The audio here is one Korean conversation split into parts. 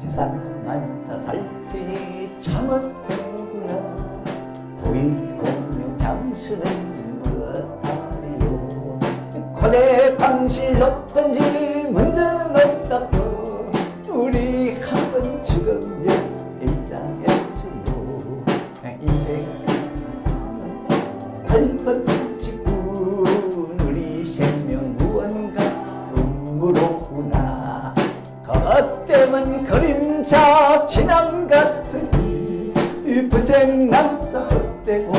세상 만사 살피 참았더구나. 부의공명 장수는 무엇하리요. 고대 광실 높은지 문제는 없다고. 우리 한번 죽으면 일장했지요. 인생 8번 10분 우리 생명 무언가 꿈으로구나. 겉대면 그림자 지남 같으니 부생남사 헛되고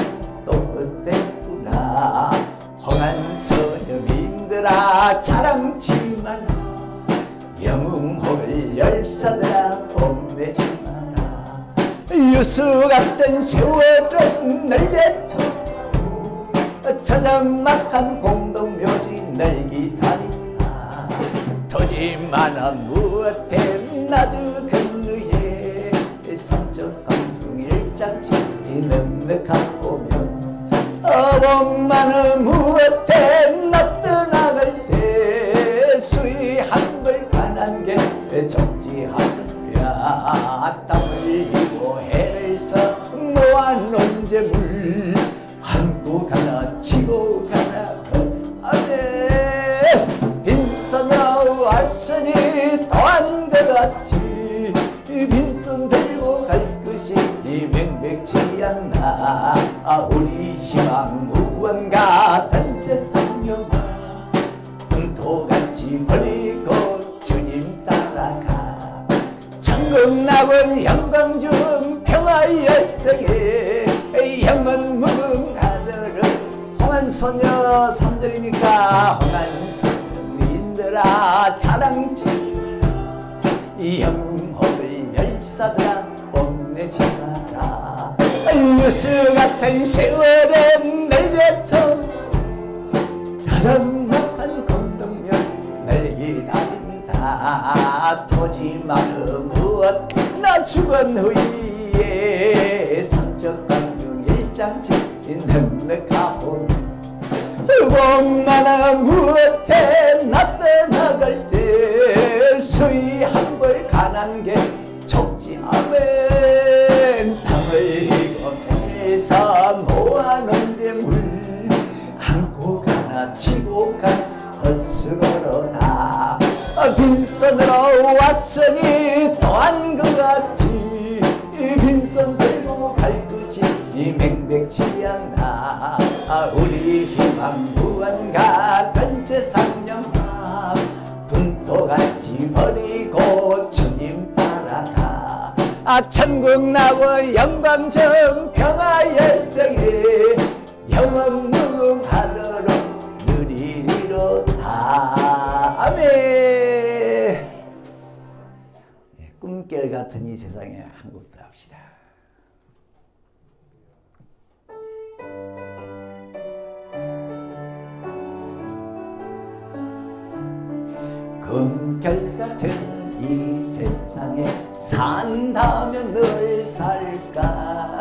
또 헛되구나. 홍한서녀민들아 자랑치마라. 영웅혹을 열사들아 뽐내지 마라. 유수같은 세월은 널개쳐 저장막한 공동묘지 널 기다리라. 터지마나 무엇해 나주 근루에 삼척 강중 일장치 넉넉하보면 어복만은 무엇해 나 떠나갈 때 수위 한벌 관한 게 적지 않으랴. 땀 흘리고 해를 써 모아놓은 재물 안고 가나 치고 가나 안에 빈손으로 왔으니 더한 것 같지. 빈손 들고 갈 것이 명백치 않나. 우리 희망 무언가 단 세상여마 금토같이 버리고 주님 따라가. 천국나온 영광중 평화열성에 영원 무궁하더러. 홍한소녀 3절이니까 홍한소녀민들아 자랑지. 영웅혹을 열사들아 뽐내지 마라. 유수같은 세월은 널제쳐 자랑막한 공동면 널 기다린다. 토지마르 무엇 나 죽은 후에 삼척강중 일장치 넉넉하오면 공만아 무엇해 나 떠나갈 때 수위 한벌 가난 게 적지 않으면 땀 흘리고 해서 모아놓은 재물 안고 가나 치고 가나 헛수고로다. 빈손으로 왔으니 더한 것 같지. 빈손 들고 갈 것이 명백치 않나. 우리 희망 무언가 단 세상 영화 분토같이 버리고 주님 따라가. 천국 나와 영광정 평화열성에 영원 무궁하도록 누리리로다. 아멘. 꿈결 같은 이 세상에 한 곡 더 합시다. 꿈결 같은 이 세상에 산다면 늘 살까.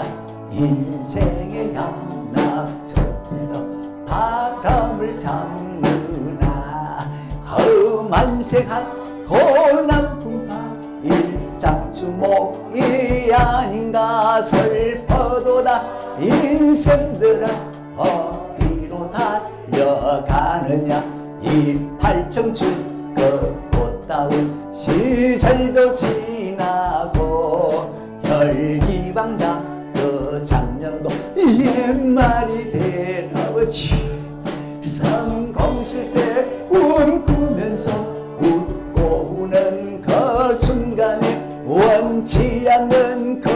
인생의 양락처럼 바람을 잡느나. 험한색한 고난 풍파 일장주목이 아닌가. 슬퍼도다 인생들아 어디로 달려가느냐. 이 팔청춘 꽃다운 시절도 지나고 혈기방자 그 작년도 옛말이 되나보지. 삼공실때 꿈꾸면서 웃고 우는 그 순간에 원치 않는 그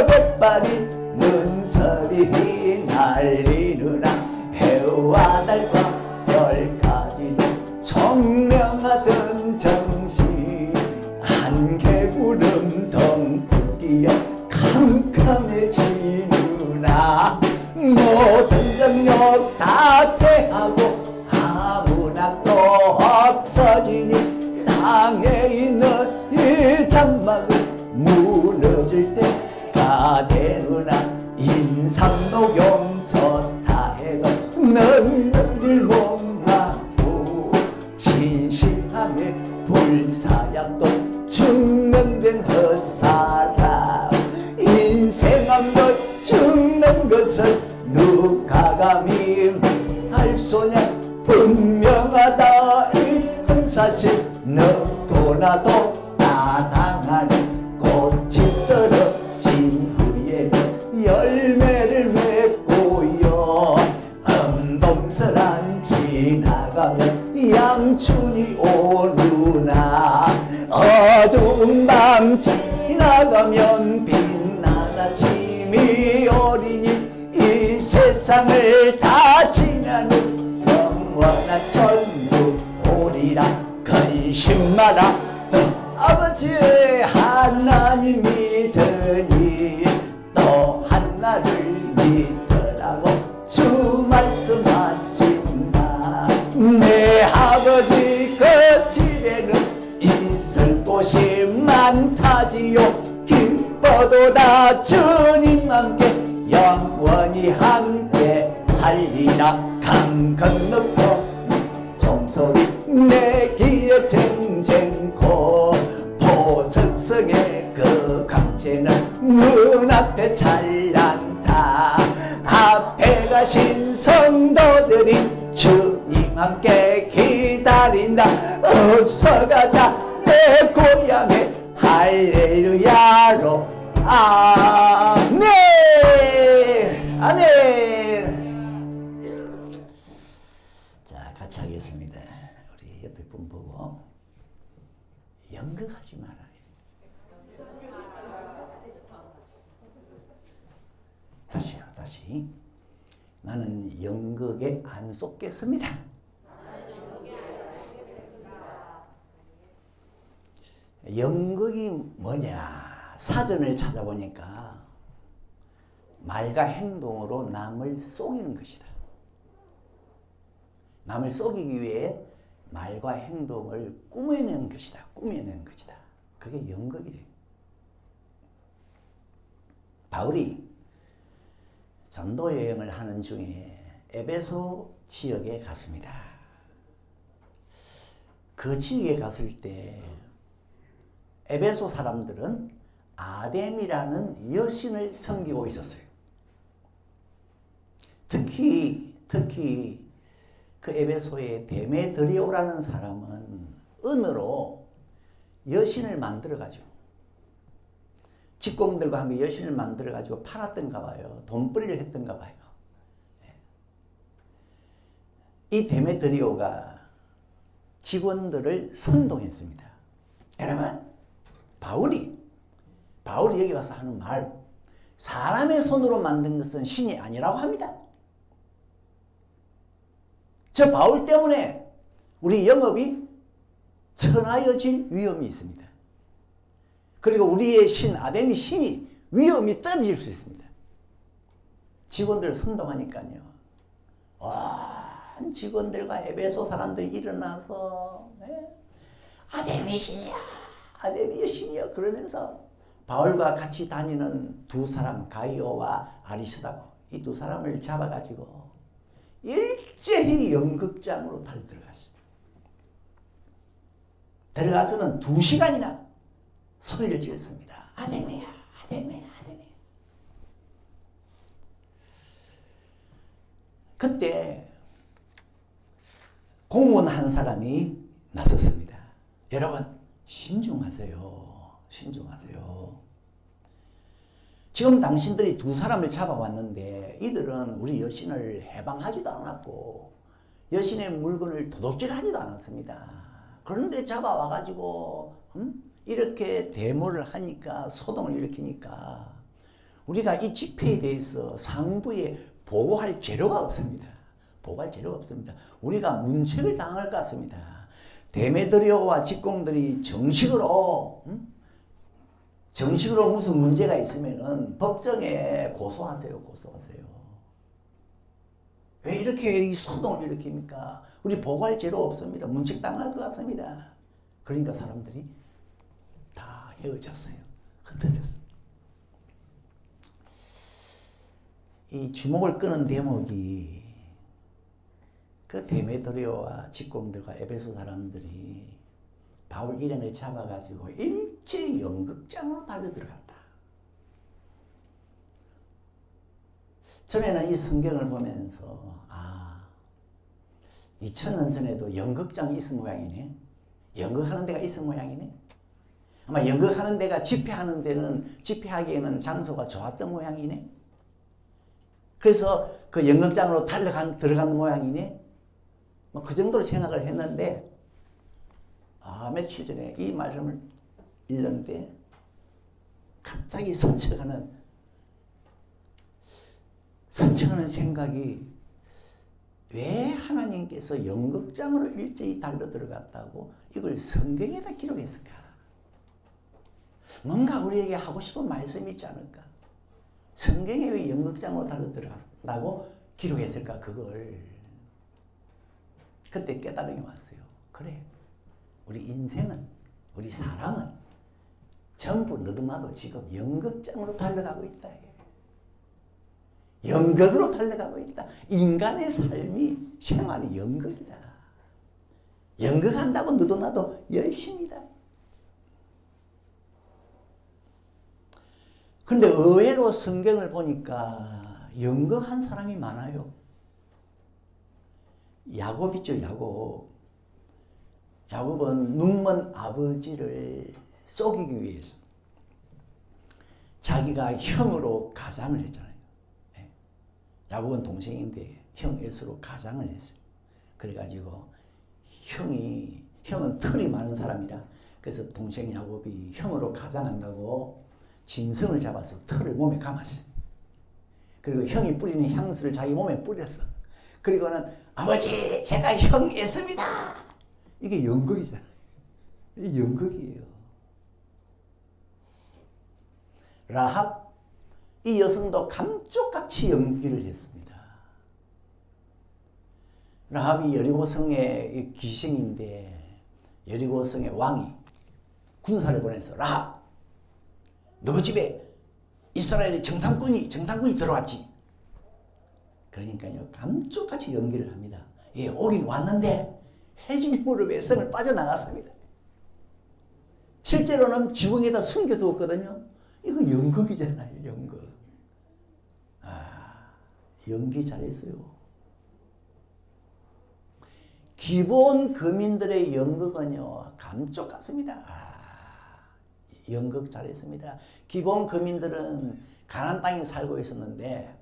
백발이 눈살이 날리느라. 해와 달과 별까지도 청명하던 정시 안개구름 덩붙기에 캄캄해지느라. 모든 정력 다 패하고 아무나 또 없어지니. 땅에 있는 이 장막은 무너질 때가 되느나. 인상도 용서다 해도 넉넉일 못마고. 진실함에 불사약도 죽는 데는 헛 지나감이 할 소냐 분명하다 이 큰 사실 너도 나도 따당하니 꽃이 떨어진 후에는 열매를 맺고요 엄동설한 지나가면 양춘이 오르나 어두운 밤 지나가면 빛난 아침이 오리니 이 세상을 다 지나는 영원한 천국 오리라 근심 마라 아버지 하나님 믿으니 또 하나를 믿으라고 주 말씀하신다 내 아버지 그 집에는 있을 곳이 많다지요 기뻐도다 주님 함께 영원히 함께 살리라 강 건너편 종소리 내 귀에 쟁쟁코 보석성의 그 강체는 눈앞에 찬란타 앞에 가신 성도들이 주님 함께 기다린다 어서 가자 내 고향에 할렐루야로 아멘 아멘. 자 같이 하겠습니다. 우리 옆에 분 보고 연극하지 마라. 다시 나는 연극에 안 속겠습니다. 연극이 뭐냐 사전을 찾아보니까 말과 행동으로 남을 속이는 것이다. 남을 속이기 위해 말과 행동을 꾸며내는 것이다. 꾸며내는 것이다. 그게 연극이래. 바울이 전도 여행을 하는 중에 에베소 지역에 갔습니다. 그 지역에 갔을 때 에베소 사람들은 아뎀이라는 여신을 섬기고 있었어요. 특히 그 에베소의 데메드리오라는 사람은 은으로 여신을 만들어가지고 직공들과 함께 여신을 만들어가지고 팔았던가 봐요. 돈벌이를 했던가 봐요. 이 데메드리오가 직원들을 선동했습니다. 여러분 바울이 여기 와서 하는 말 사람의 손으로 만든 것은 신이 아니라고 합니다. 저 바울 때문에 우리 영업이 천하여질 위험이 있습니다. 그리고 우리의 신 아뎀이 신이 위험이 떨어질 수 있습니다. 직원들을 선동하니까요. 직원들과 에베소 사람들이 일어나서 아뎀이 신이야 아뎀이 신이야 그러면서 바울과 같이 다니는 두 사람 가이오와 아리스다고 이 두 사람을 잡아가지고 일제히 연극장으로 달려 들어갔어요. 들어가서는 2시간이나 소리를 지었습니다. 아데미야, 아데미야, 아데미야. 그때 공무원 한 사람이 나섰습니다. 여러분 신중하세요. 신중하세요. 지금 당신들이 2 사람을 잡아왔는데 이들은 우리 여신을 해방하지도 않았고 여신의 물건을 도둑질하지도 않았습니다. 그런데 잡아와가지고 이렇게 데모를 하니까 소동을 일으키니까 우리가 이 집회에 대해서 상부에 보고할 재료가 없습니다. 보고할 재료가 없습니다. 우리가 문책을 당할 것 같습니다. 데메드리오와 직공들이 정식으로 무슨 문제가 있으면은 법정에 고소하세요. 고소하세요. 왜 이렇게 이 소동을 일으킵니까? 우리 보고할 재료 없습니다. 문책 당할 것 같습니다. 그러니까 사람들이 다 헤어졌어요. 흩어졌어요. 이 주목을 끄는 대목이 그 데메드리오와 직공들과 에베소 사람들이 바울 일행을 잡아가지고 일제 연극장으로 달려 들어갔다. 전에는 이 성경을 보면서 2000년 전에도 연극장이 있을 모양이네. 연극하는 데가 있을 모양이네. 아마 연극하는 데가 집회하는 데는 집회하기에는 장소가 좋았던 모양이네. 그래서 그 연극장으로 들어간 모양이네. 뭐 그 정도로 생각을 했는데 며칠 전에 이 말씀을 읽는데 갑자기 선척하는 생각이 왜 하나님께서 연극장으로 일제히 달려 들어갔다고 이걸 성경에다 기록했을까? 뭔가 우리에게 하고 싶은 말씀이 있지 않을까? 성경에 왜 연극장으로 달려 들어갔다고 기록했을까? 그걸 그때 깨달음이 왔어요. 그래, 우리 인생은, 우리 사람은 전부 너도나도 지금 연극장으로 달려가고 있다. 연극으로 달려가고 있다. 인간의 삶이, 생활이 연극이다. 연극한다고 너도 나도 열심이다. 그런데 의외로 성경을 보니까 연극한 사람이 많아요. 야곱 있죠, 야곱. 야곱은 눈먼 아버지를 속이기 위해서 자기가 형으로 가장을 했잖아요. 야곱은 동생인데 형 에서로 가장을 했어요. 그래가지고 형은 털이 많은 사람이라 그래서 동생 야곱이 형으로 가장한다고 짐승을 잡아서 털을 몸에 감았어요. 그리고 형이 뿌리는 향수를 자기 몸에 뿌렸어. 그리고는 아버지 제가 형 에서입니다. 이게 연극이잖아요. 이게 연극이에요. 라합 이 여성도 감쪽같이 연기를 했습니다. 라합이 여리고성의 귀신인데 여리고성의 왕이 군사를 보내서 라합 너 집에 이스라엘의 정탐꾼이 들어왔지. 그러니까요 감쪽같이 연기를 합니다. 예, 오긴 왔는데 해질 무렵에 성을 빠져나갔습니다. 실제로는 지붕에다 숨겨두었거든요. 이거 연극이잖아요, 연극. 연기 잘했어요. 기본 거민들의 연극은요, 감쪽 같습니다. 연극 잘했습니다. 기본 거민들은 가나안 땅에 살고 있었는데,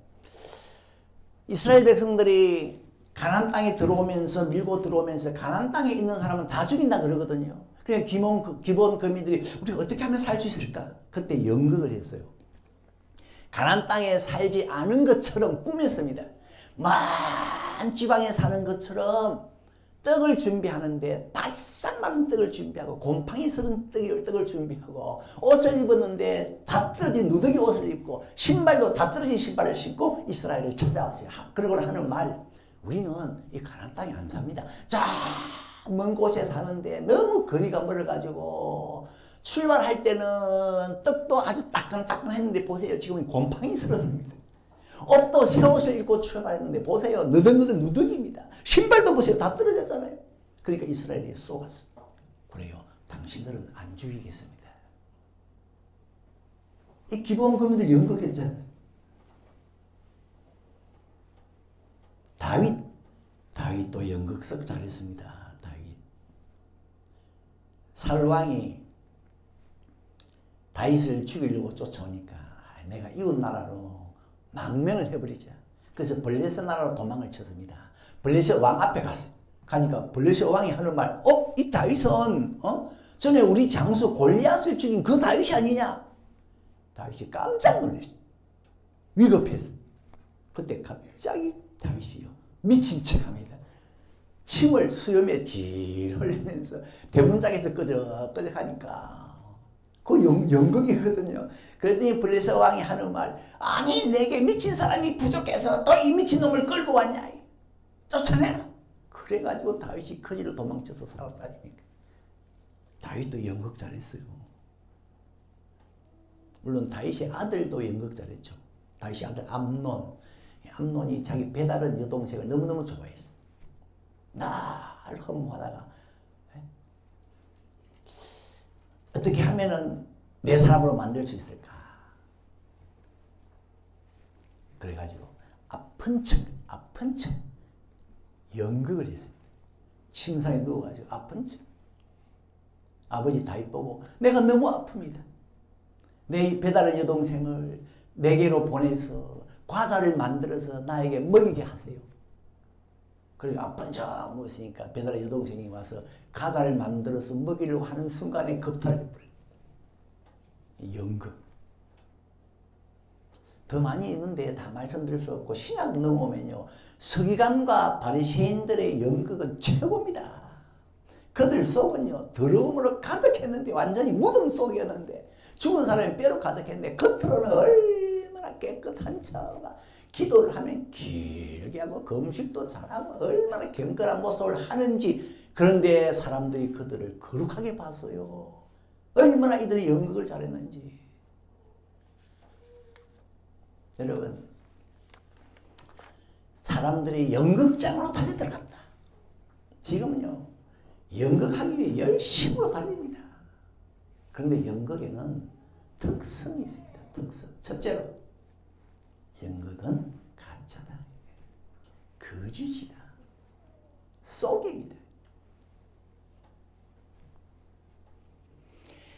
이스라엘 백성들이 가나안 땅에 밀고 들어오면서 가나안 땅에 있는 사람은 다 죽인다 그러거든요. 그냥 기본 거민들이 우리 어떻게 하면 살 수 있을까? 그때 연극을 했어요. 가나안 땅에 살지 않은 것처럼 꾸몄습니다. 먼 지방에 사는 것처럼 떡을 준비하는데 바싹 마른 떡을 준비하고 곰팡이 서른 떡을 준비하고 옷을 입었는데 다 떨어진 누더기 옷을 입고 신발도 다 떨어진 신발을 신고 이스라엘을 찾아왔어요. 그러고 하는 말, 우리는 이 가나안 땅에 안 삽니다. 먼 곳에 사는데 너무 거리가 멀어가지고 출발할 때는 떡도 아주 따끈따끈했는데 보세요. 지금 곰팡이 슬었습니다. 옷도 새 옷을 입고 출발했는데 보세요. 느덕느덕 누더기입니다. 신발도 보세요. 다 떨어졌잖아요. 그러니까 이스라엘이 쏘갔어. 그래요. 당신들은 안 죽이겠습니다. 이 기본 거민들 연극했잖아요. 다윗도 연극석 잘했습니다. 사울왕이 다윗을 죽이려고 쫓아오니까 내가 이웃 나라로 망명을 해버리자. 그래서 블레셋 나라로 도망을 쳤습니다. 블레셋 왕 앞에 갔어요. 가니까 블레셋 왕이 하는 말, 이 다윗은 전에 우리 장수 골리앗을 죽인 그 다윗이 아니냐? 다윗이 깜짝 놀랐어요. 위급했어. 그때 갑자기 다윗이요 미친 척합니다. 침을 수염에 질 흘리면서 대문짝에서 끄적끄적 하니까 그 연극이거든요. 그랬더니 블레셋 왕이 하는 말, 아니 내게 미친 사람이 부족해서 또 이 미친 놈을 끌고 왔냐, 쫓아내라. 그래가지고 다윗이 거지로 도망쳐서 살았다니까. 다윗도 연극 잘했어요. 물론 다윗의 아들도 연극 잘했죠. 다윗의 아들 암논이 자기 배다른 여동생을 너무너무 좋아했어. 날 허무하다가 어떻게 하면은 내 사람으로 만들 수 있을까? 그래가지고 아픈 척 연극을 했습니다. 침상에 누워가지고 아픈 척. 아버지 다 이쁘고 내가 너무 아픕니다. 내 배달의 여동생을 내게로 보내서 과자를 만들어서 나에게 먹이게 하세요. 그리고 아픈 척 먹으니까 배달의 여동생이 와서 과자를 만들어서 먹이려고 하는 순간에 겁탈을 해버려요. 연극. 더 많이 있는데 다 말씀드릴 수 없고 신약 넘어오면요. 서기관과 바리새인들의 연극은 최고입니다. 그들 속은요. 더러움으로 가득했는데 완전히 무덤 속이었는데 죽은 사람이 뼈로 가득했는데 겉으로는 얼마나 깨끗한 척 기도를 하면 길게 하고 금식도 잘하고 얼마나 경건한 모습을 하는지 그런데 사람들이 그들을 거룩하게 봤어요. 얼마나 이들이 연극을 잘했는지. 여러분 사람들이 연극장으로 달려들어갔다. 지금은요 연극하기 위해 열심으로 달립니다. 그런데 연극에는 특성이 있습니다. 특성. 첫째로 연극은 가짜다. 거짓이다. 속입니다.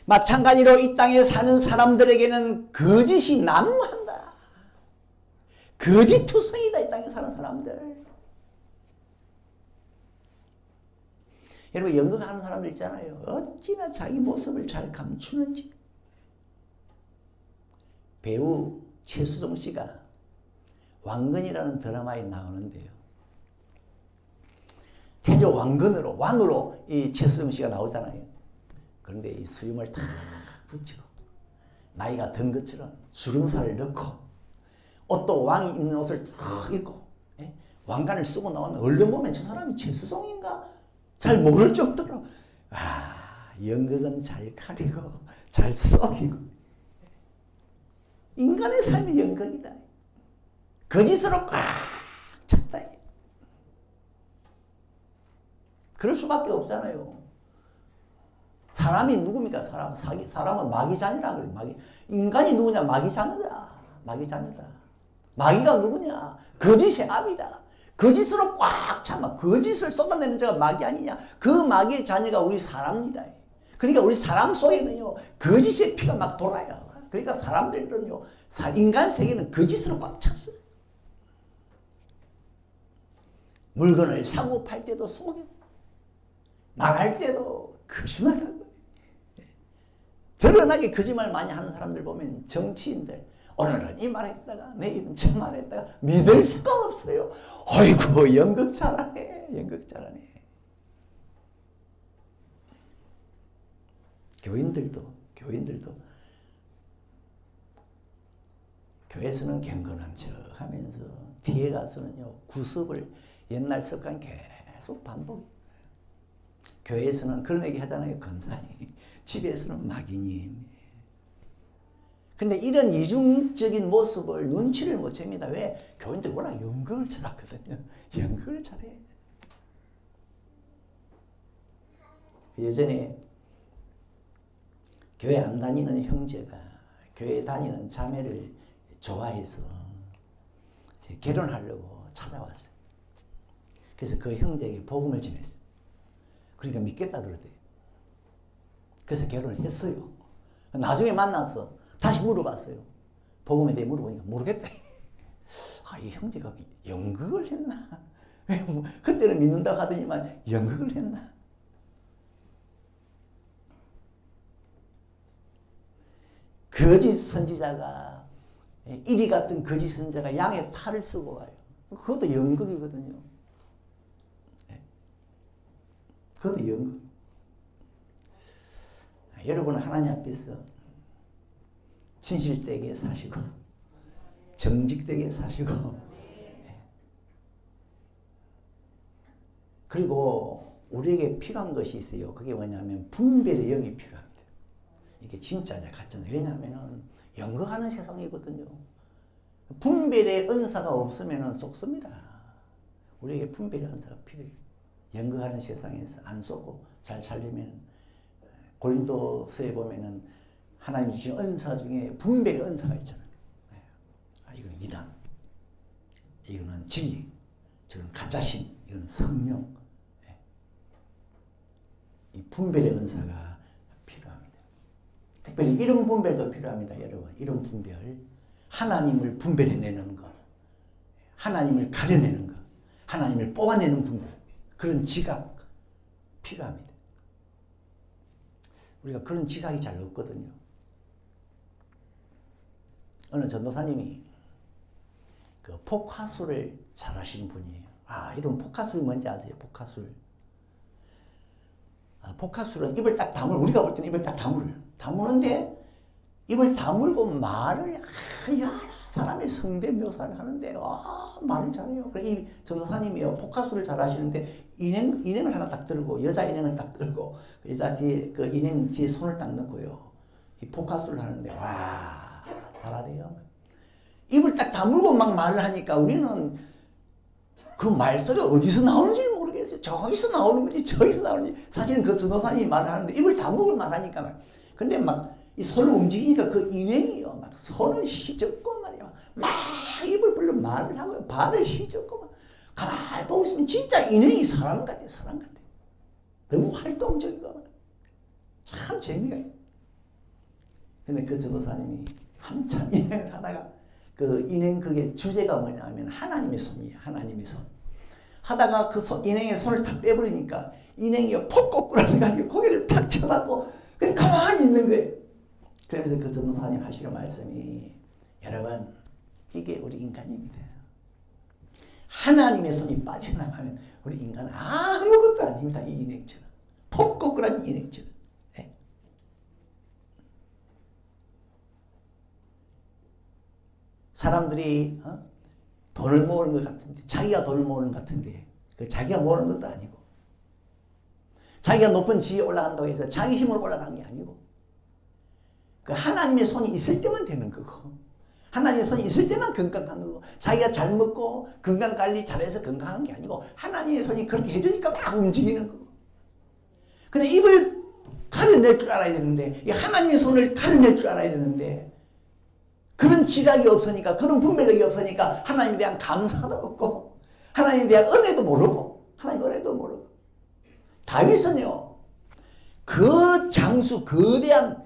마찬가지로 이 땅에 사는 사람들에게는 거짓이 난무한다. 거짓투성이다. 이 땅에 사는 사람들. 여러분 연극하는 사람들 있잖아요. 어찌나 자기 모습을 잘 감추는지. 배우 최수종 씨가 왕건이라는 드라마에 나오는데요. 태조 왕으로 이 최수종 씨가 나오잖아요. 그런데 이 수염을 탁 붙이고 나이가 든 것처럼 주름살을 넣고 옷도 왕이 입는 옷을 탁 입고 왕관을 쓰고 나오면 얼른 보면 저 사람이 최수종인가? 잘 모를 정도로 연극은 잘 가리고 잘 속이고 인간의 삶이 연극이다. 거짓으로 꽉 찼다. 그럴 수밖에 없잖아요. 사람이 누굽니까? 사람은 마귀자녀라 그래요. 인간이 누구냐? 마귀자녀다. 마귀가 누구냐? 거짓의 압이다. 거짓으로 꽉 참아. 거짓을 쏟아내는 자가 마귀 아니냐? 그 마귀의 자녀가 우리 사람입니다. 그러니까 우리 사람 속에는요, 거짓의 피가 막 돌아요. 그러니까 사람들은요, 인간 세계는 거짓으로 꽉 찼어요. 물건을 사고 팔 때도 속이고, 말할 때도 거짓말하고, 드러나게 거짓말 많이 하는 사람들 보면 정치인들, 오늘은 이 말했다가 내일은 저 말했다가 믿을 수가 없어요. 어이구 연극 잘하네. 교인들도 교회에서는 경건한 척 하면서 뒤에 가서는요 구습을 옛날 습관 계속 반복해요. 교회에서는 그런 얘기 하잖아요. 권사님. 집에서는 마귀님. 근데 이런 이중적인 모습을 눈치를 못 챕니다. 왜? 교인들 워낙 연극을 잘하거든요. 연극을 잘해. 예전에 교회 안 다니는 형제가 교회 다니는 자매를 좋아해서 결혼하려고 찾아왔어요. 그래서 그 형제에게 복음을 전했어요. 그러니까 믿겠다 그러대요. 그래서 결혼을 했어요. 나중에 만나서 다시 물어봤어요. 복음에 대해 물어보니까 모르겠다. 이 형제가 연극을 했나? 그때는 믿는다고 하더니만 연극을 했나? 거짓 선지자가 이리 같은 거짓 선지자가 양의 탈을 쓰고 와요. 그것도 연극이거든요. 그것도 연극. 여러분 하나님 앞에서 진실되게 사시고 정직되게 사시고 그리고 우리에게 필요한 것이 있어요. 그게 뭐냐면 분별의 영이 필요합니다. 이게 진짜냐 가짜냐. 왜냐하면 연극하는 세상이거든요. 분별의 은사가 없으면 속습니다. 우리에게 분별의 은사가 필요해요. 연극하는 세상에서 안 속고 잘 살려면 고린도서에 보면은 하나님이 주신 은사 중에 분별의 은사가 있잖아요. 이건 이단. 이거는 진리, 저는 가짜신, 이거는 성령. 이 분별의 은사가 필요합니다. 특별히 이름 분별도 필요합니다. 여러분, 이름 분별. 하나님을 분별해내는 것, 하나님을 가려내는 것, 하나님을 뽑아내는 분별, 그런 지각 필요합니다. 우리가 그런 지각이 잘 없거든요. 어느 전도사님이 그 폭화술을 잘 하시는 분이에요. 이런 폭화술이 뭔지 아세요? 폭화술. 폭화술은 입을 딱 우리가 볼 때는 입을 딱 다무는데 입을 다물고 말을 여러 사람의 성대 묘사를 하는데 말을 잘해요. 그래 이 전도사님이요 폭화술을 잘 하시는데 인행을 하나 딱 들고 여자 인행을 딱 들고 여자 뒤에 그 인행 뒤에 손을 딱 넣고요. 이 폭화술을 하는데 잘하대요. 입을 딱 다물고 막 말을 하니까 우리는 그 말소리가 어디서 나오는지 모르겠어요. 저기서 나오는 건지 저기서 나오는지. 사실은 그 전도사님이 말을 하는데 입을 다물고 말하니까 근데 막 이 손을 움직이니까 그 인행이요. 막 손을 휘젓고 말이야. 막 입을 벌려 말을 하고 발을 휘젓고 막 가만히 보고 있으면 진짜 인행이 사람 같아. 너무 활동적이고 참 재미가 있어. 근데 그 전도사님이 한참 인행을 하다가 그 인행 그게 주제가 뭐냐면 하나님의 손이에요. 하나님의 손. 하다가 그 인행의 손을 다 빼버리니까 인행이 퍽 꼬꾸라져가지고 고개를 팍 쳐박고 그냥 가만히 있는 거예요. 그래서 그 전도사님 하시는 말씀이 여러분 이게 우리 인간입니다. 하나님의 손이 빠져나가면 우리 인간은 아무것도 아닙니다. 이 인행처럼. 퍽 꼬꾸라진 인행처럼. 네. 사람들이 돈을 모으는 것 같은데 자기가 돈을 모으는 것 같은데 그 자기가 모으는 것도 아니고 자기가 높은 지위에 올라간다고 해서 자기 힘으로 올라간 게 아니고 그 하나님의 손이 있을 때만 되는 거고 하나님의 손이 있을 때만 건강한 거고 자기가 잘 먹고 건강관리 잘해서 건강한 게 아니고 하나님의 손이 그렇게 해주니까 막 움직이는 거고 근데 입을 가려낼 줄 알아야 되는데 이 하나님의 손을 가려낼 줄 알아야 되는데 그런 지각이 없으니까 그런 분별력이 없으니까 하나님에 대한 감사도 없고 하나님에 대한 은혜도 모르고 하나님 은혜도 모르고 다윗은요 그 장수 거대한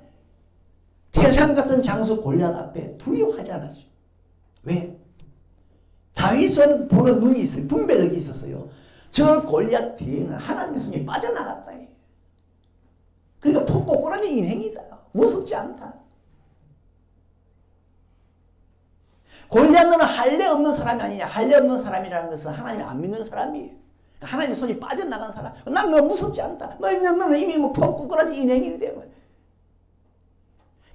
태산 같은 장수 골리앗 앞에 두려워하지 않았어요. 왜? 다윗은 보는 눈이 있어요. 분별력이 있었어요. 저 골리앗 뒤에는 하나님의 손이 빠져나갔다. 그러니까 푹 꼬꾸라진 인행이다. 무섭지 않다. 골리앗은 할례 없는 사람이 아니냐. 할례 없는 사람이라는 것은 하나님 안 믿는 사람이에요. 하나님의 손이 빠져나간 사람. 난 너무 무섭지 않다. 너는 이미 푹 꼬꾸라진 인행인데.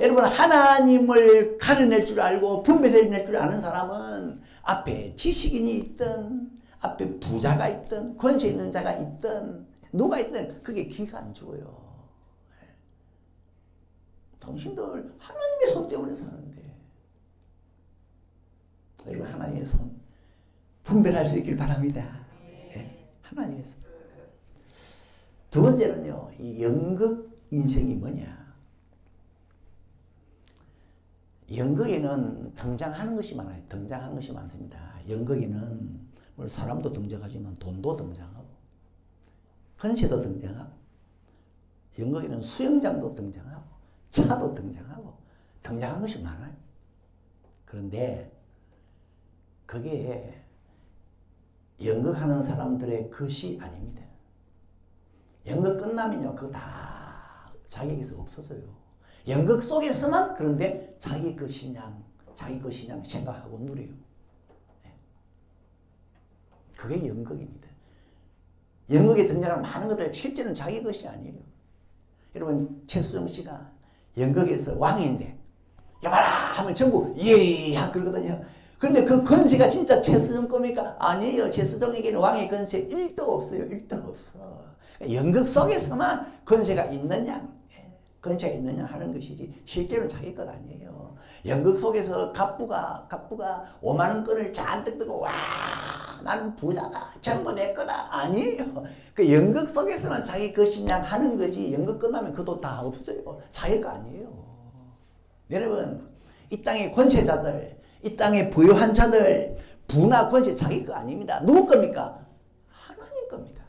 여러분 하나님을 가려낼 줄 알고 분별해낼 줄 아는 사람은 앞에 지식인이 있든 앞에 부자가 있든 권세 있는 자가 있든 누가 있든 그게 귀가 안 죽어요. 당신들 하나님의 손 때문에 사는데 여러분 하나님의 손 분별할 수 있길 바랍니다. 네, 하나님의 손. 두 번째는요, 이 연극 인생이 뭐냐? 연극에는 등장하는 것이 많아요. 등장하는 것이 많습니다. 연극에는 사람도 등장하지만 돈도 등장하고 건세도 등장하고 연극에는 수영장도 등장하고 차도 등장하고 등장하는 것이 많아요. 그런데 그게 연극하는 사람들의 것이 아닙니다. 연극 끝나면요 그거 다 자기에게서 없어져요. 연극 속에서만 그런데 자기 그 신앙 생각하고 누려요. 그게 연극입니다. 연극에 등장하는 많은 것들 실제는 자기 것이 아니에요. 여러분 최수정 씨가 연극에서 왕인데 여봐라 하면 전부 예야 그러거든요. 그런데 그 건세가 진짜 최수정 겁니까? 아니에요. 최수정에게는 왕의 건세 1도 없어요. 1도 없어. 연극 속에서만 건세가 있느냐 건세가 있느냐 하는 것이지 실제로는 자기 것 아니에요. 연극 속에서 갑부가 5만 원권을 잔뜩 들고 와 나는 부자다 전부 내 거다 아니에요. 그 연극 속에서는 자기 것이냐 하는 거지 연극 끝나면 그 돈 다 없어져요. 자기 거 아니에요. 여러분 이 땅의 권세자들 이 땅의 부유한 자들 부나 권세 자기 거 아닙니다. 누구 겁니까? 하나님 겁니다.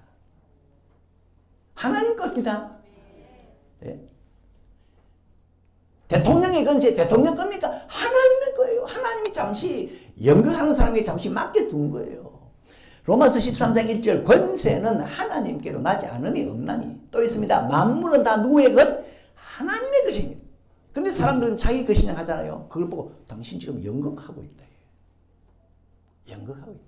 하나님 겁니다. 예? 대통령의 권세 대통령 겁니까? 하나님의 거예요. 하나님이 잠시 연극하는 사람에게 잠시 맡겨둔 거예요. 로마서 13장 1절 권세는 하나님께로 나지 않음이 없나니 또 있습니다. 만물은 다 누구의 것? 하나님의 것입니다. 그런데 사람들은 자기 것이냐 하잖아요. 그걸 보고 당신 지금 연극하고 있다. 연극하고 있다.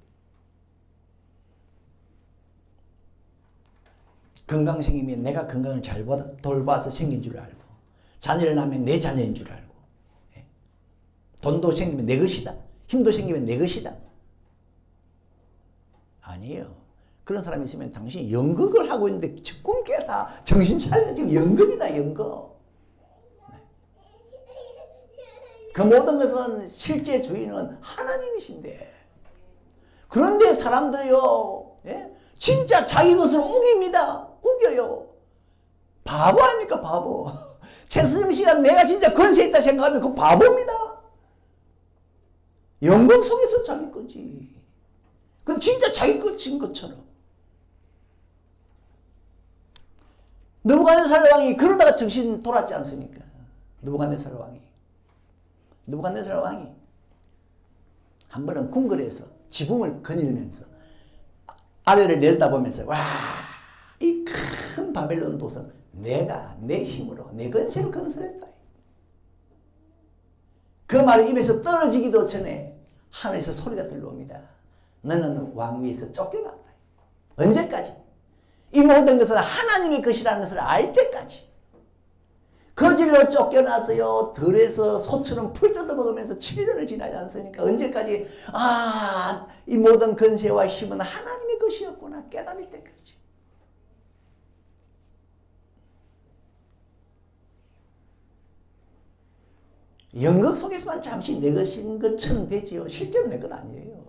건강 생기면 내가 건강을 잘 돌봐서 생긴 줄 알고 자녀를 낳으면 내 자녀인 줄 알고 돈도 생기면 내 것이다. 힘도 생기면 내 것이다. 아니에요. 그런 사람이 있으면 당신이 연극을 하고 있는데 꿈 깨라. 정신 차려. 지금 연극이다. 연극. 그 모든 것은 실제 주인은 하나님이신데 그런데 사람들이요 진짜 자기 것을 우깁니다. 우겨요. 바보 아닙니까 바보. 최수정 씨가 내가 진짜 권세 있다 생각하면 그 바보입니다. 연극 속에서 자기 거지. 그건 진짜 자기 것인 것처럼. 느부갓네살 왕이 그러다가 정신 돌았지 않습니까? 느부갓네살 왕이 한 번은 궁궐에서 지붕을 거닐면서 아래를 내려다보면서 와, 이 큰 바벨론 도성 내가 내 힘으로 내 권세로 건설했다. 그 말이 입에서 떨어지기도 전에 하늘에서 소리가 들려옵니다. 너는 왕위에서 쫓겨났다. 언제까지? 이 모든 것은 하나님의 것이라는 것을 알 때까지. 거질로 쫓겨나서요 들에서 소처럼 풀 뜯어먹으면서 7년을 지나지 않습니까? 언제까지? 이 모든 권세와 힘은 하나님의 것이었구나 깨달을 때까지. 연극 속에서만 잠시 내 것인 것처럼 되지요. 실제로 내 것 아니에요.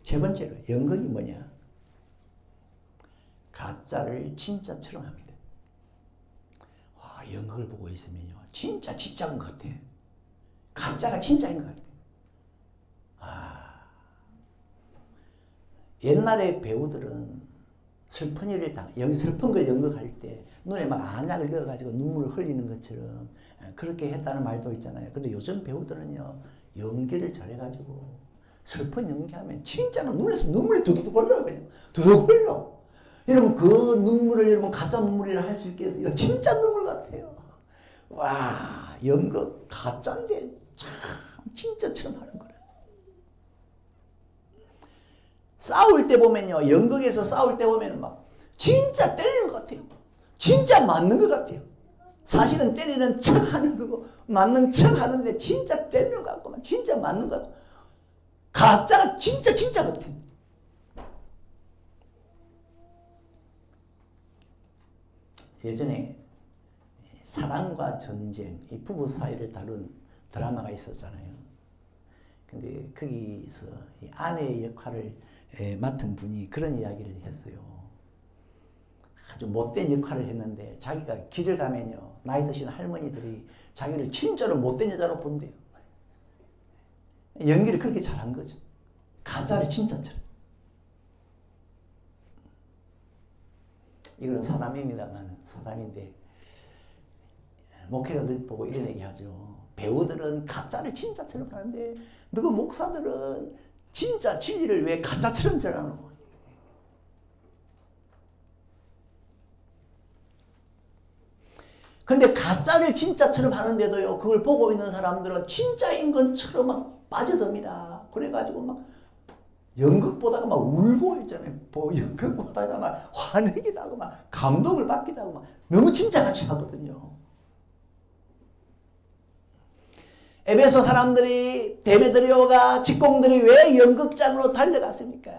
세 번째로 연극이 뭐냐? 가짜를 진짜처럼 합니다. 와, 연극을 보고 있으면요 진짜 진짜인 것 같아. 가짜가 진짜인 것 같아. 옛날에 배우들은 슬픈 일을 슬픈 걸 연극할 때 눈에 막 안약을 넣어가지고 눈물을 흘리는 것처럼 그렇게 했다는 말도 있잖아요. 근데 요즘 배우들은요 연기를 잘해가지고 슬픈 연기하면 진짜로 눈에서 눈물이 두둑 흘러요. 그냥 두둑 흘러. 여러분 그 눈물을 여러분 가짜 눈물이라 할 수 있겠어요? 진짜 눈물 같아요. 와, 연극 가짜인데 참 진짜처럼 하는 거라. 싸울 때 보면요 연극에서 싸울 때 보면 막 진짜 때리는 것 같아요. 진짜 맞는 것 같아요. 사실은 때리는 척 하는 거고 맞는 척 하는데 진짜 때리는 것 같고 진짜 맞는 것 같고 가짜가 진짜 같아요. 예전에 사랑과 전쟁, 이 부부 사이를 다룬 드라마가 있었잖아요. 근데 거기서 이 아내의 역할을 맡은 분이 그런 이야기를 했어요. 아주 못된 역할을 했는데 자기가 길을 가면요 나이 드신 할머니들이 자기를 진짜로 못된 여자로 본대요. 연기를 그렇게 잘한 거죠. 가짜를 진짜처럼. 이거는 사담입니다만 사담인데 목회자들 보고 이런 얘기하죠. 배우들은 가짜를 진짜처럼 하는데 누구 목사들은 진짜 진리를 왜 가짜처럼 전하노? 근데 가짜를 진짜처럼 하는데도요 그걸 보고 있는 사람들은 진짜인 것처럼 막 빠져듭니다. 그래가지고 막 연극 보다가 막 울고 있잖아요. 연극 보다가 막 화내기도 하고 막 감동을 받기도 하고 막 너무 진짜같이 하거든요. 에베소 사람들이 데메드리오가 직공들이 왜 연극장으로 달려갔습니까?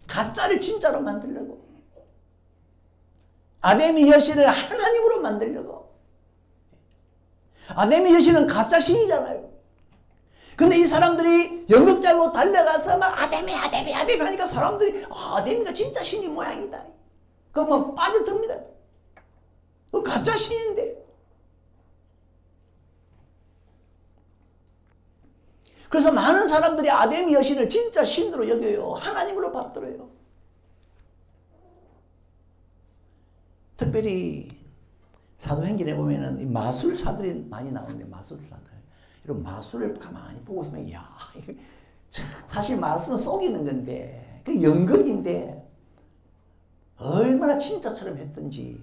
가짜를 진짜로 만들려고. 아데미 여신을 하나님으로 만들려고. 아데미 여신은 가짜 신이잖아요. 근데 이 사람들이 연극장으로 달려가서 막 아데미 하니까 사람들이 아데미가 진짜 신인 모양이다. 그거 빠져듭니다. 그 가짜 신인데. 그래서 많은 사람들이 아데미 여신을 진짜 신으로 여겨요. 하나님으로 받들어요. 특별히 사도행전에 보면은 이 마술사들이 많이 나오는데, 마술사들. 이런 마술을 가만히 보고 있으면, 이야, 사실 마술은 속이는 건데, 그 연극인데, 얼마나 진짜처럼 했던지.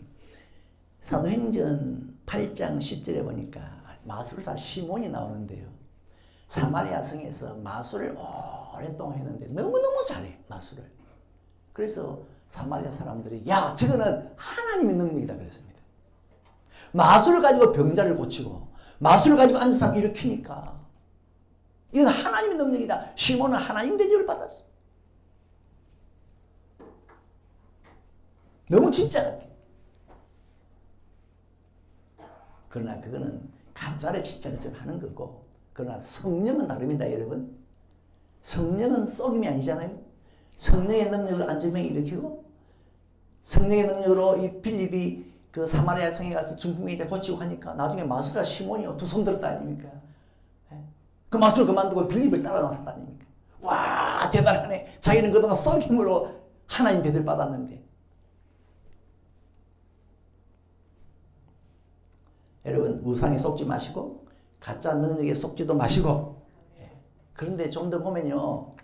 사도행전 8장 10절에 보니까 마술사 시몬이 나오는데요. 사마리아 성에서 마술을 오랫동안 했는데 너무너무 잘해, 마술을. 그래서 사마리아 사람들이, 야, 저거는 하나님의 능력이다 그랬습니다. 마술을 가지고 병자를 고치고 마술을 가지고 앉은 사람 일으키니까 이건 하나님의 능력이다. 시몬은 하나님 대접을 받았어. 너무 진짜 같아. 그러나 그거는 가짜를 진짜 것처럼 하는 거고, 그러나 성령은 다릅니다, 여러분. 성령은 속임이 아니잖아요. 성령의 능력으로 안전병이 일으키고, 성령의 능력으로 이 빌립이 그 사마리아 성에 가서 중풍병자 고치고 하니까 나중에 마술사 시몬이요, 두 손 들었다 아닙니까? 그 마술 그만두고 빌립을 따라 나섰다 아닙니까? 와, 대단하네. 자기는 그동안 속임으로 하나님 대접 받았는데. 여러분, 우상에 속지 마시고 가짜 능력에 속지도 마시고. 그런데 좀 더 보면요,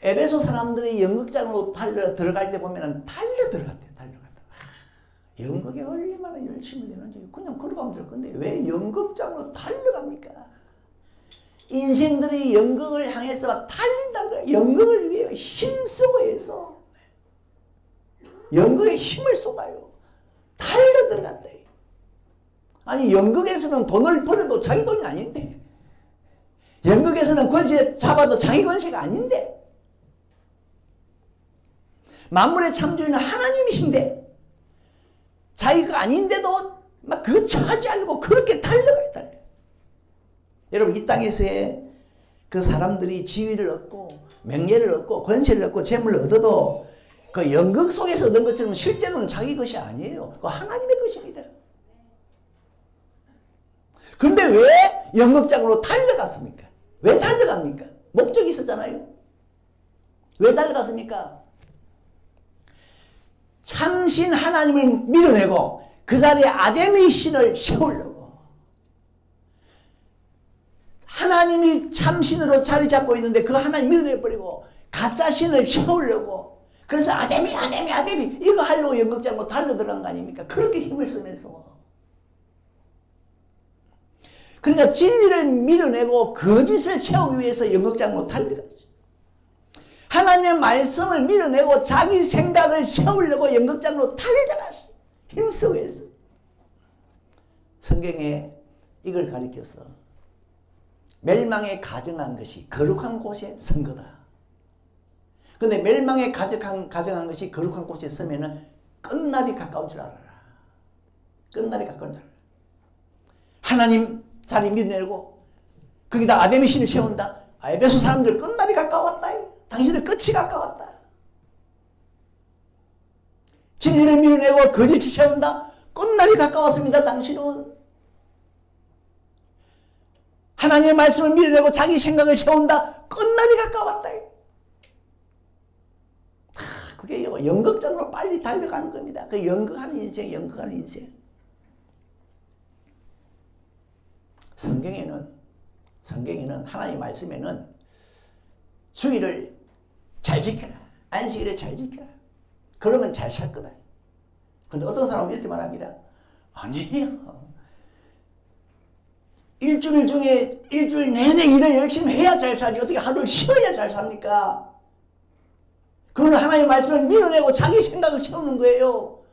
에베소 사람들이 연극장으로 들어갈 때 보면은 달려 들어갔대요. 연극에 얼마나 열심히 되는지 그냥 걸어가면 될 건데 왜 연극장으로 달려갑니까? 인생들이 연극을 향해서 달린다는 거예요. 연극을 위해 힘쓰고 해서 연극에 힘을 쏟아요. 달려 들어간다. 아니, 연극에서는 돈을 벌어도 자기 돈이 아닌데, 연극에서는 권세 잡아도 자기 권세가 아닌데, 만물의 창조주는 하나님이신데 자기가 아닌데도 막 그거 차지하려고 그렇게 달려가요. 여러분, 이 땅에서의 그 사람들이 지위를 얻고 명예를 얻고 권세를 얻고 재물을 얻어도 그 연극 속에서 얻은 것처럼 실제로는 자기 것이 아니에요. 그거 하나님의 것입니다. 그런데 왜 연극장으로 달려갔습니까? 왜 달려갑니까? 목적이 있었잖아요. 왜 달려갔습니까? 참신 하나님을 밀어내고 그 자리에 아데미 신을 세우려고. 하나님이 참신으로 자리 잡고 있는데 그 하나님 밀어내버리고 가짜 신을 세우려고. 그래서 아데미 이거 하려고 연극장으로 달려들어간 거 아닙니까? 그렇게 힘을 쓰면서. 그러니까 진리를 밀어내고 거짓을 채우기 위해서 연극장으로 달려갔죠. 하나님의 말씀을 밀어내고 자기 생각을 세우려고 연극장으로 달려갔어. 힘쓰고 했어. 성경에 이걸 가리켜서 멸망에 가정한 것이 거룩한 곳에 선 거다. 근데 멸망에 가정한 것이 거룩한 곳에 서면은 끝날이 가까운 줄 알아라. 끝날이 가까운 줄 알아라. 하나님 자리 밀어내고 거기다 아데미 신을 세운다. 에베소 사람들 끝날이 가까웠다. 당신들 끝이 가까웠다. 진리를 밀어내고 거짓을 세운다. 끝날이 가까웠습니다. 당신은 하나님의 말씀을 밀어내고 자기 생각을 세운다. 끝날이 가까웠다. 그게 연극장으로 빨리 달려가는 겁니다. 그 연극하는 인생, 연극하는 인생. 성경에는 하나님의 말씀에는 주의를 잘 지켜라. 안식일을 잘 지켜라. 그러면 잘 살 거다. 그런데 어떤 사람은 이렇게 말합니다. 아니에요. 일주일 내내 일을 열심히 해야 잘 살지. 어떻게 하루를 쉬어야 잘 삽니까? 그거는 하나님의 말씀을 밀어내고 자기 생각을 세우는 거예요.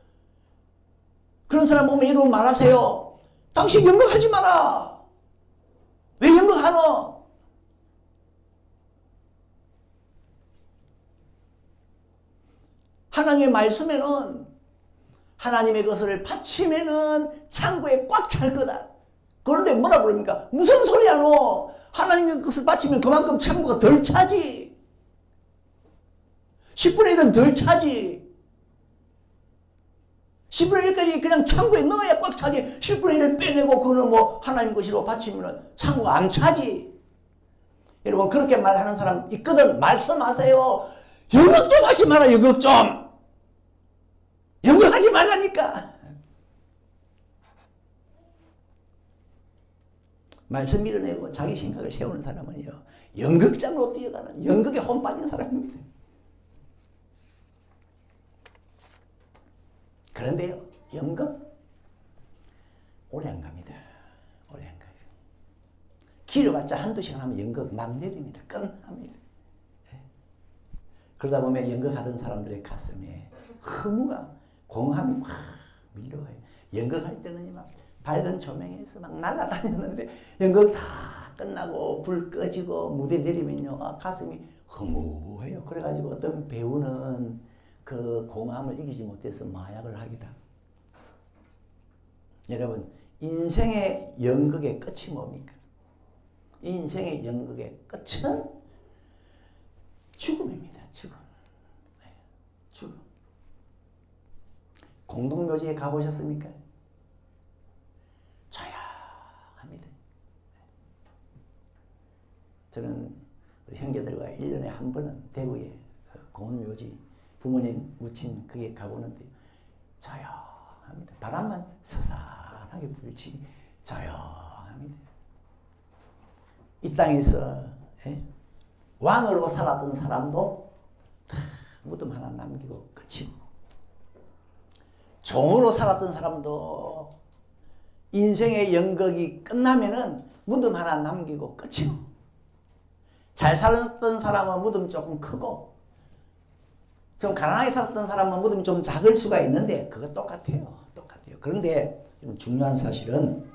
그런 사람 보면 이러고 말하세요. 당신 연극하지 마라. 왜 연극하노? 하나님의 말씀에는 하나님의 것을 바치면은 창고에 꽉 찰 거다. 그런데 뭐라 그럽니까? 무슨 소리야 너? 하나님의 것을 바치면 그만큼 창고가 덜 차지. 10분의 1은 덜 차지. 10분의 1까지 그냥 창고에 넣어야 꽉 차지. 10분의 1을 빼내고 그거는 뭐 하나님 것이로 바치면 창고가 안 차지. 여러분 그렇게 말하는 사람 있거든. 말씀하세요. 연극 좀 하지 마라. 연극 좀. 연극하지 말라니까. 말씀 밀어내고 자기 생각을 세우는 사람은요, 연극장으로 뛰어가는 연극에 혼 빠진 사람입니다. 그런데요, 연극 오래 안 갑니다. 오래 안 가요. 길어봤자 한두 시간 하면 연극 막 내립니다. 끝납니다. 네. 그러다 보면 연극하던 사람들의 가슴에 허무가, 공함이 확 밀려와요. 연극할 때는 막 밝은 조명에서 막 날아다녔는데 연극 다 끝나고 불 꺼지고 무대 내리면요, 가슴이 허무해요. 그래가지고 어떤 배우는 그 공함을 이기지 못해서 마약을 하기도 하고. 여러분, 인생의 연극의 끝이 뭡니까? 인생의 연극의 끝은 죽음입니다. 죽음. 네, 죽음. 공동묘지에 가보셨습니까? 조용합니다. 저는 우리 형제들과 1년에 한 번은 대구에 공동묘지 부모님 묻힌 그게 가보는데 조용합니다. 바람만 서산하게 불지 조용합니다. 이 땅에서 왕으로 살았던 사람도 다 무덤 하나 남기고 끝이고, 종으로 살았던 사람도 인생의 연극이 끝나면은 무덤 하나 남기고 끝이고, 잘 살았던 사람은 무덤 조금 크고, 좀 가난하게 살았던 사람은 무덤이 좀 작을 수가 있는데 그거 똑같아요. 똑같아요. 그런데 좀 중요한 사실은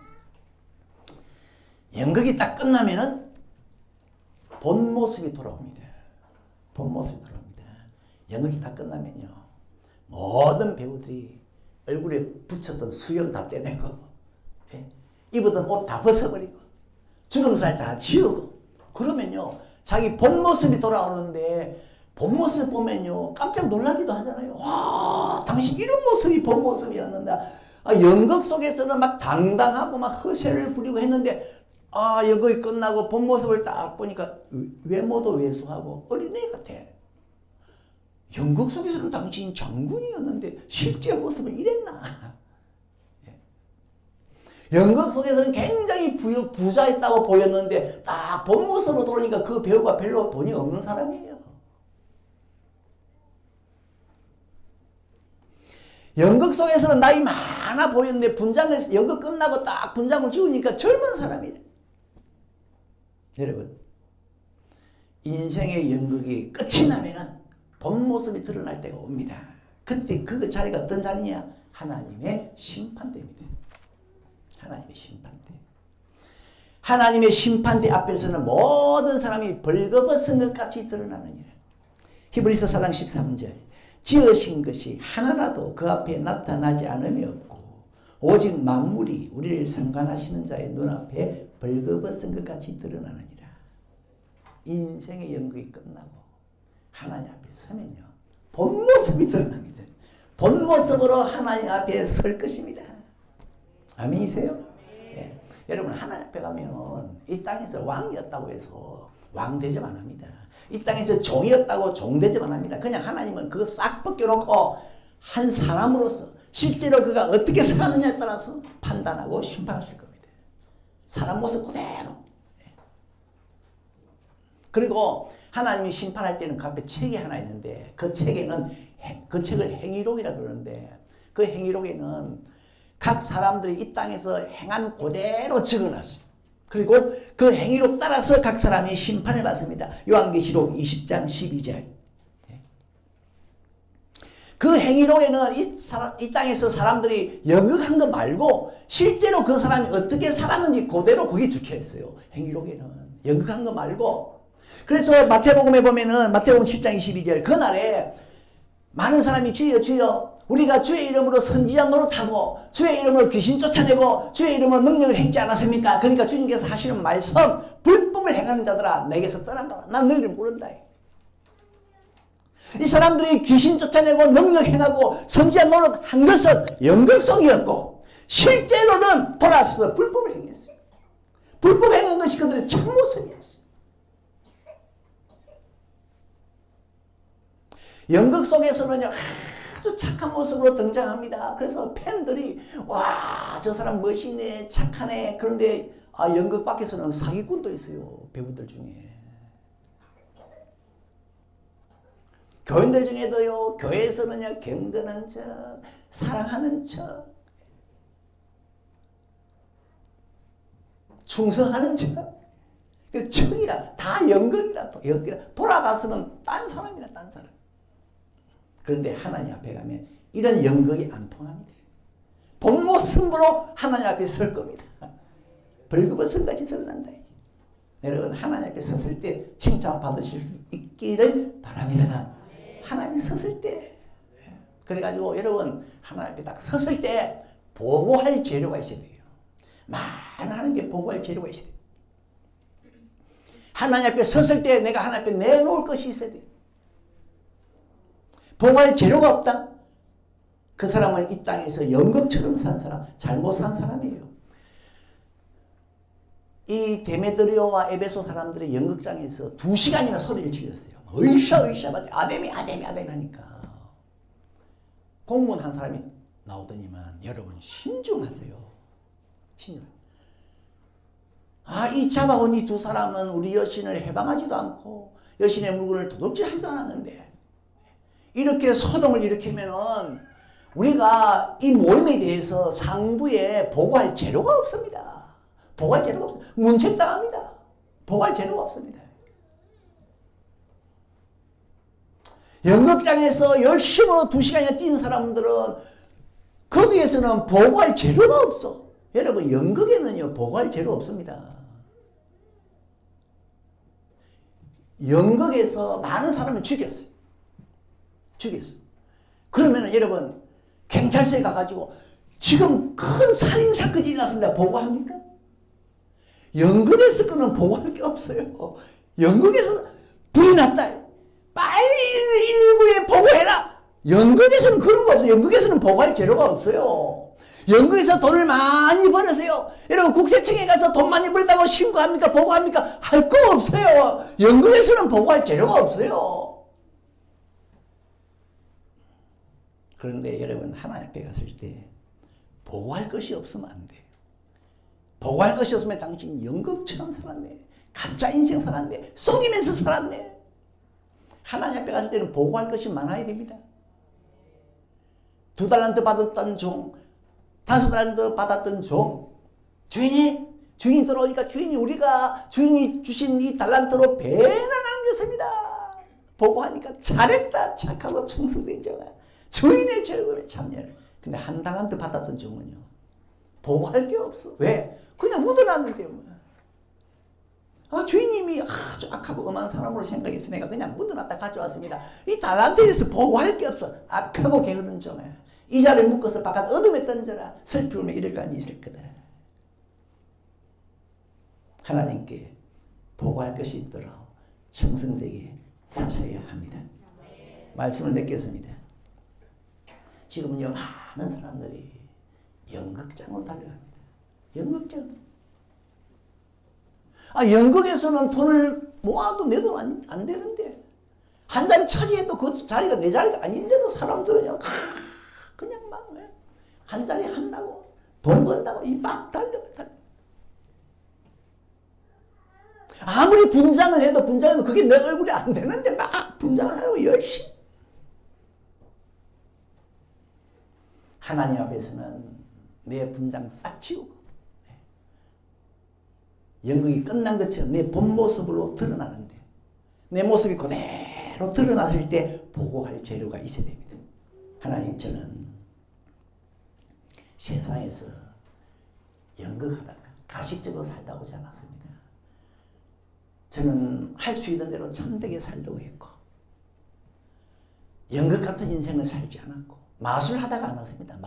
연극이 딱 끝나면은 본 모습이 돌아옵니다. 본 모습이 돌아옵니다. 연극이 딱 끝나면요, 모든 배우들이 얼굴에 붙였던 수염 다 떼내고, 입었던 옷 다 벗어버리고, 주름살 다 지우고, 그러면요, 자기 본 모습이 돌아오는데, 본 모습 보면요, 깜짝 놀라기도 하잖아요. 와, 당신 이런 모습이 본 모습이었는데, 연극 속에서는 막 당당하고 막 허세를 부리고 했는데, 연극이 끝나고 본 모습을 딱 보니까 외모도 왜소하고 어린애 같아. 연극 속에서는 당신이 장군이었는데 실제 모습은 이랬나? 연극 속에서는 굉장히 부자였다고 보였는데 딱 본 모습으로 돌아오니까 그 배우가 별로 돈이 없는 사람이에요. 연극 속에서는 나이 많아 보였는데 분장을, 연극 끝나고 딱 분장을 지우니까 젊은 사람이래. 여러분, 인생의 연극이 끝이 나면은 본 모습이 드러날 때가 옵니다. 그때 그 자리가 어떤 자리냐? 하나님의 심판대입니다. 하나님의 심판대. 하나님의 심판대 앞에서는 모든 사람이 벌거벗은 것 같이 드러나느니라. 히브리서 4장 13절. 지으신 것이 하나라도 그 앞에 나타나지 않음이 없고 오직 만물이 우리를 상관하시는 자의 눈앞에 벌거벗은 것 같이 드러나느니라. 인생의 연극이 끝나고 하나님 앞에 서면요, 본 모습이 드러납니다. 본 모습으로 하나님 앞에 설 것입니다. 아멘이세요? 예. 여러분, 하나님 앞에 가면 이 땅에서 왕이었다고 해서 왕 대접 안 합니다. 이 땅에서 종이었다고 종 대접 안 합니다. 그냥 하나님은 그거 싹 벗겨놓고 한 사람으로서 실제로 그가 어떻게 살았느냐에 따라서 판단하고 심판하실 겁니다. 사람 모습 그대로. 그리고 하나님이 심판할 때는 그 앞에 책이 하나 있는데 그 책에는, 그 책을 행위록이라 그러는데 그 행위록에는 각 사람들이 이 땅에서 행한 그대로 적어놨어요. 그리고 그 행위록 따라서 각 사람이 심판을 받습니다. 요한계시록 20장 12절. 그 행위록에는 이 땅에서 사람들이 연극한 거 말고 실제로 그 사람이 어떻게 살았는지 그대로 거기 적혀 있어요. 행위록에는 연극한 거 말고. 그래서 마태복음에 보면은 마태복음 7장 22절, 그날에 많은 사람이 주여 주여 우리가 주의 이름으로 선지자 노릇하고 주의 이름으로 귀신 쫓아내고 주의 이름으로 능력을 행치 않았습니까? 그러니까 주님께서 하시는 말씀, 불법을 행하는 자들아 내게서 떠난다. 난 너희를 모른다. 이 사람들이 귀신 쫓아내고 능력 행하고 선지자 노릇한 것은 연극 속이었고 실제로는 돌아서 불법을 행했어요. 불법 행한 것이 그들의 참모습이었어요. 연극 속에서는 아주 착한 모습으로 등장합니다. 그래서 팬들이 와, 저 사람 멋있네, 착하네. 그런데 연극 밖에서는 사기꾼도 있어요. 배우들 중에. 교인들 중에도요, 교회에서는요, 경건한 척, 사랑하는 척, 충성하는 척. 그 척이라, 다 연극이라, 돌아가서는 딴 사람이라, 딴 사람. 그런데 하나님 앞에 가면 이런 연극이 안 통합니다. 본 모습으로 하나님 앞에 설 겁니다. 벌거벗은까지 드러난다. 여러분, 하나님 앞에 섰을 때 칭찬 받으실 수 있기를 바랍니다. 하나님 섰을 때. 그래가지고 여러분, 하나님 앞에 딱 섰을 때 보고할 재료가 있어야 돼요. 많은 하나님께 보고할 재료가 있어야 돼요. 하나님 앞에 섰을 때 내가 하나님 앞에 내놓을 것이 있어야 돼요. 보고할 재료가 없다? 그 사람은 이 땅에서 연극처럼 산 사람, 잘못 산 사람이에요. 이 데메드리오와 에베소 사람들의 연극장에서 2시간이나 소리를 질렀어요. 으쌰으쌰 아데미 하니까 공무원 한 사람이 나오더니만 여러분 신중하세요. 이 잡아온 이 두 사람은 우리 여신을 해방하지도 않고 여신의 물건을 도둑질하지도 않았는데 이렇게 소동을 일으키면은 우리가 이 모임에 대해서 상부에 보고할 재료가 없습니다. 보고할 재료가 없습니다. 문책당합니다. 보고할 재료가 없습니다. 연극장에서 열심으로 2시간이나 뛴 사람들은 거기에서는 보고할 재료가 없어. 여러분, 연극에는요, 보고할 재료 없습니다. 연극에서 많은 사람을 죽였어요. 그러면 여러분, 경찰서에 가가지고 지금 큰 살인사건이 일어났습니다. 보고합니까? 연극에서 그는 보고할 게 없어요. 연극에서 불이 났다. 빨리 119에 보고해라. 연극에서는 그런 거 없어요. 연극에서는 보고할 재료가 없어요. 연극에서 돈을 많이 벌으세요. 여러분, 국세청에 가서 돈 많이 벌다고 신고합니까? 보고합니까? 할 거 없어요. 연극에서는 보고할 재료가 없어요. 그런데 여러분, 하나님 앞에 갔을 때 보고할 것이 없으면 안 돼요. 보고할 것이 없으면 당신 연극처럼 살았네. 가짜 인생 살았네. 속이면서 살았네. 하나님 앞에 갔을 때는 보고할 것이 많아야 됩니다. 2달란트 받았던 종, 5달란트 받았던 종, 주인이 들어오니까 우리가 주인이 주신 이 달란트로 배나 남겼습니다. 보고하니까 잘했다, 착하고 충성된 종아. 주인의 즐거움에 참여를. 근데 1달란트 받았던 종은요, 보고할 게 없어. 왜? 그냥 묻어놨는데 뭐. 주인님이 아주 악하고 엄한 사람으로 생각해서 내가 그냥 묻어놨다 가져왔습니다. 이 달란트에 대해서 보고할 게 없어. 악하고 게으른 종아. 이자를 묶어서 바깥 어둠에 던져라. 슬피 울며 이럴 간이 있을 거다. 하나님께 보고할 것이 있도록 청성되게 사셔야 합니다. 말씀을 맺겠습니다. 지금은요, 많은 사람들이 연극장으로 달려갑니다. 연극장. 연극에서는 돈을 모아도 내 돈 안 되는데, 한 자리 차지해도 그 자리가 내 자리가 아닌데도 사람들은 그냥 막 한 자리 한다고, 돈 번다고 막 달려. 아무리 분장을 해도 그게 내 얼굴이 안 되는데 막 분장을 하려고 열심히. 하나님 앞에서는 내 분장 싹 치우고 연극이 끝난 것처럼 내 본 모습으로 드러나는데, 내 모습이 그대로 드러났을 때 보고할 재료가 있어야 됩니다. 하나님, 저는 세상에서 연극하다가 가식적으로 살다 오지 않았습니다. 저는 할 수 있는 대로 참되게 살려고 했고, 연극 같은 인생을 살지 않았고, 마술하다가 안 왔습니다.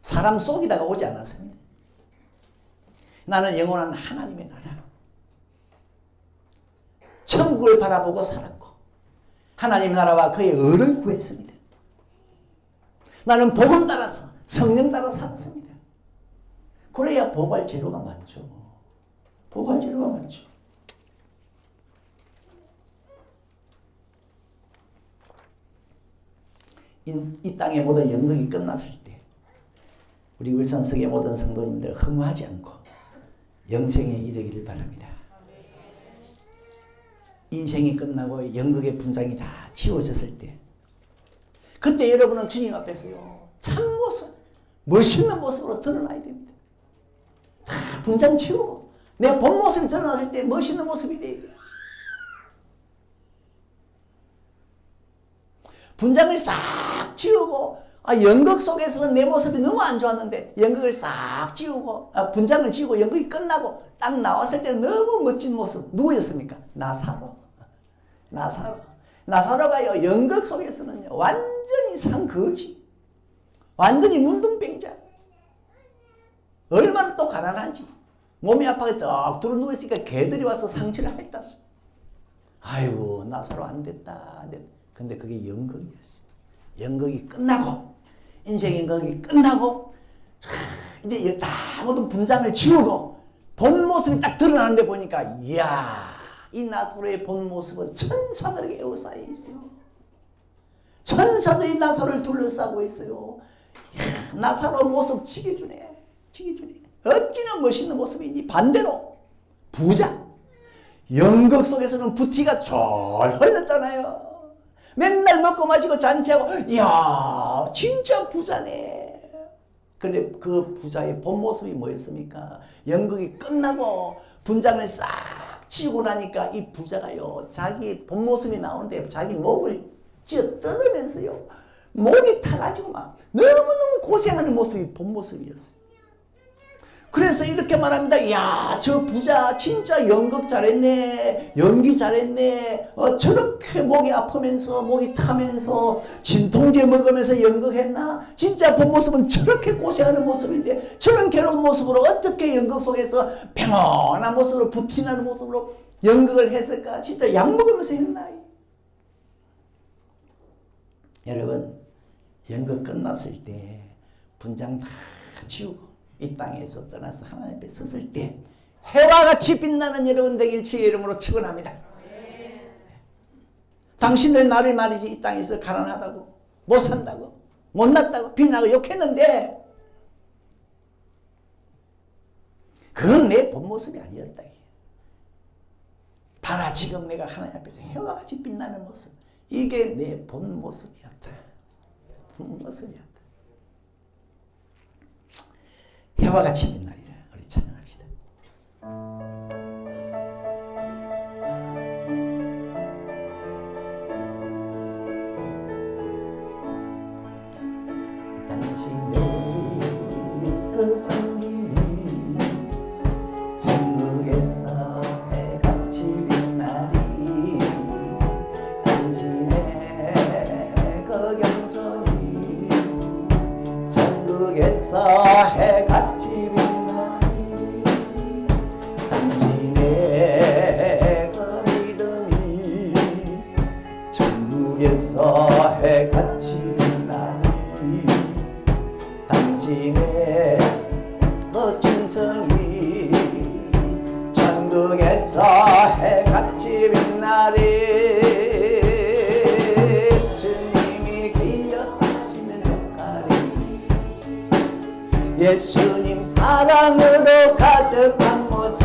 사람 속이다가 오지 않았습니다. 나는 영원한 하나님의 나라, 천국을 바라보고 살았고, 하나님 나라와 그의 의를 구했습니다. 나는 복음 따라서 성령 따라 살았습니다. 그래야 복할 재료가 많죠. 복할 재료가 많죠. 이 땅의 모든 연극이 끝났을 때 우리 울산석의 모든 성도님들 허무하지 않고 영생에 이르기를 바랍니다. 인생이 끝나고 연극의 분장이 다 지워졌을 때 그때 여러분은 주님 앞에서요 참모습, 멋있는 모습으로 드러나야 됩니다. 다 분장 지우고 내 본 모습이 드러났을 때 멋있는 모습이 돼야 돼요. 분장을 싹 지우고 연극 속에서는 내 모습이 너무 안 좋았는데 연극을 싹 지우고 분장을 지우고 연극이 끝나고 딱 나왔을 때는 너무 멋진 모습. 누구였습니까? 나사로. 나사로가요 연극 속에서는요 완전히 상거지, 완전히 문둥병자. 얼마나 또 가난한지 몸이 아파서 떡 들어 누워있으니까 개들이 와서 상처를 핥았어. 아이고 나사로 안 됐다. 근데 그게 연극이었어요. 연극이 끝나고 인생 연극이 끝나고 이제 다 모든 분장을 지우고 본 모습이 딱 드러나는데 보니까 이야 이 나사로의 본 모습은 천사들에게 에워싸여 있어요. 천사들이 나사로를 둘러싸고 있어요. 이야, 나사로 모습 지게주네. 어찌나 멋있는 모습인지. 반대로 부자, 연극 속에서는 부티가 졸 흘렀잖아요. 맨날 먹고 마시고 잔치하고 이야 진짜 부자네. 그런데 그 부자의 본 모습이 뭐였습니까? 연극이 끝나고 분장을 싹 치우고 나니까 이 부자가요 자기 본 모습이 나오는데 자기 목을 쥐어 뜯으면서요 목이 타가지고 막 너무너무 고생하는 모습이 본 모습이었어요. 그래서 이렇게 말합니다. 야, 저 부자 진짜 연극 잘했네, 연기 잘했네. 저렇게 목이 아프면서 목이 타면서 진통제 먹으면서 연극했나? 진짜 본 모습은 저렇게 고생하는 모습인데 저런 괴로운 모습으로 어떻게 연극 속에서 평온한 모습으로 부티나는 모습으로 연극을 했을까? 진짜 약 먹으면서 했나? 여러분 연극 끝났을 때 분장 다 지우고 이 땅에서 떠나서 하나님 앞에 섰을 때 해와 같이 빛나는 여러분 되길 주의 이름으로 축원합니다. 당신들 나를 말이지 이 땅에서 가난하다고 못 산다고 못났다고 비난하고 욕했는데 그건 내 본 모습이 아니었다. 봐라 지금 내가 하나님 앞에서 해와 같이 빛나는 모습, 이게 내 본 모습이었다. 본 모습이었다. 해와 같이 빛나리라. 우리 찬양합시다. 당신의 그 성김이 천국에서 해같이 빛나리. 당신의 그 경선이 천국에서 해같이 빛나리. 당신의 그 믿음이 천국에서 해같이 빛나리. 당신의 그 충성이 천국에서 해같이 빛나리. 주님이 기억하시면 좋가리. 예수님 사랑으로 가득한 모습,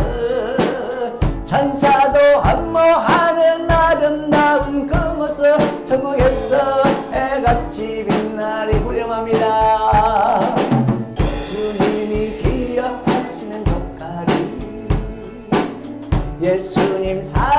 천사도 한모하는 아름다운 그 모습, 천국에서 해같이 빛나리. 후렴합니다. 주님이 기억하시는 조카리. 예수님 사랑